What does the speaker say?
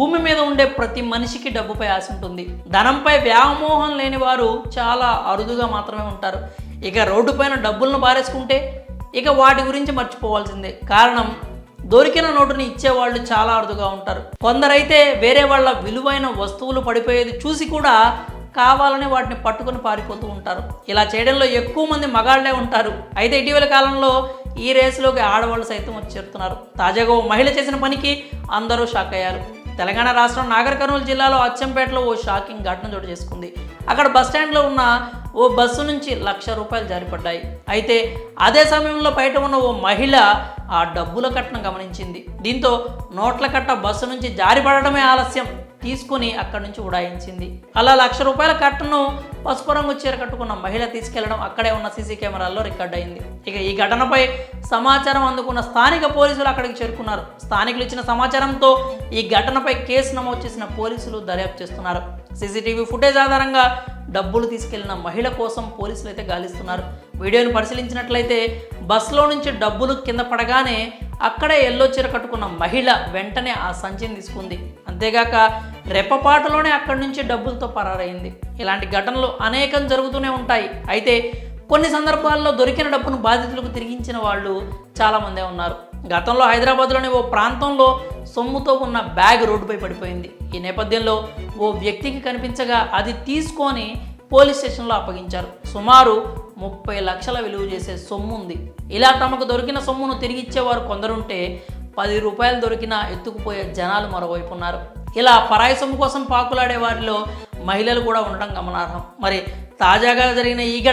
భూమి మీద ఉండే ప్రతి మనిషికి డబ్బుపై ఆశ ఉంటుంది. ధనంపై వ్యామోహం లేని వారు చాలా అరుదుగా మాత్రమే ఉంటారు. ఇక రోడ్డుపైన డబ్బులను బారేసుకుంటే ఇక వాటి గురించి మర్చిపోవాల్సిందే. కారణం, దొరికిన నోటుని ఇచ్చేవాళ్ళు చాలా అరుదుగా ఉంటారు. కొందరైతే వేరే వాళ్ళ విలువైన వస్తువులు పడిపోయేది చూసి కూడా కావాలని వాటిని పట్టుకొని పారిపోతూ ఉంటారు. ఇలా చేయడంలో ఎక్కువ మంది మగాళ్లే ఉంటారు. అయితే ఇటీవల కాలంలో ఈ రేసులోకి ఆడవాళ్ళు సైతం వచ్చి చేరుతున్నారు. తాజాగా ఓ మహిళ చేసిన పనికి అందరూ షాక్ అయ్యారు. తెలంగాణ రాష్ట్రం నాగర్ కర్నూలు జిల్లాలో అచ్చంపేటలో ఓ షాకింగ్ ఘటన చోటు చేసుకుంది. అక్కడ బస్టాండ్లో ఉన్న ఓ బస్సు నుంచి ₹1,00,000 జారిపడ్డాయి. అయితే అదే సమయంలో బయట ఉన్న ఓ మహిళ ఆ డబ్బుల కట్టను గమనించింది. దీంతో నోట్ల కట్ట బస్సు నుంచి జారిపడటమే ఆలస్యం, తీసుకుని అక్కడి నుంచి ఉడాయించింది. అలా ₹1,00,000 కట్టను పసుపు రంగు చీర కట్టుకున్న మహిళ తీసుకెళ్లడం అక్కడే ఉన్న సీసీ కెమెరాల్లో రికార్డ్ అయింది. ఇక ఈ ఘటనపై సమాచారం అందుకున్న స్థానిక పోలీసులు అక్కడికి చేరుకున్నారు. స్థానికులు ఇచ్చిన సమాచారంతో ఈ ఘటనపై కేసు నమోదు చేసిన పోలీసులు దర్యాప్తు చేస్తున్నారు. సీసీటీవీ ఫుటేజ్ ఆధారంగా డబ్బులు తీసుకెళ్లిన మహిళ కోసం పోలీసులు అయితే గాలిస్తున్నారు. వీడియోను పరిశీలించినట్లయితే బస్సులో నుంచి డబ్బులు కింద పడగానే అక్కడే ఎల్లో చీర కట్టుకున్న మహిళ వెంటనే ఆ సంచిని తీసుకుంది. అంతేగాక రెప్పపాటులోనే అక్కడి నుంచి డబ్బులతో పరారైంది. ఇలాంటి ఘటనలు అనేకం జరుగుతూనే ఉంటాయి. అయితే కొన్ని సందర్భాల్లో దొరికిన డబ్బును బాధితులకు తిరిగించిన వాళ్ళు చాలామందే ఉన్నారు. గతంలో హైదరాబాద్లోని ఓ ప్రాంతంలో సొమ్ముతో ఉన్న బ్యాగ్ రోడ్డుపై పడిపోయింది. ఈ నేపథ్యంలో ఓ వ్యక్తికి కనిపించగా అది తీసుకొని పోలీస్ స్టేషన్లో అప్పగించారు. సుమారు 30 లక్షల విలువ చేసే సొమ్ము ఉంది. ఇలా తమకు దొరికిన సొమ్మును తిరిగిచ్చేవారు కొందరుంటే ₹10 దొరికినా ఎత్తుకుపోయే జనాలు మరోవైపు ఉన్నారు. ఇలా పరాయి సొమ్ము కోసం పాకులాడే వారిలో మహిళలు కూడా ఉండడం గమనార్హం. మరి తాజాగా జరిగిన ఈ ఘటన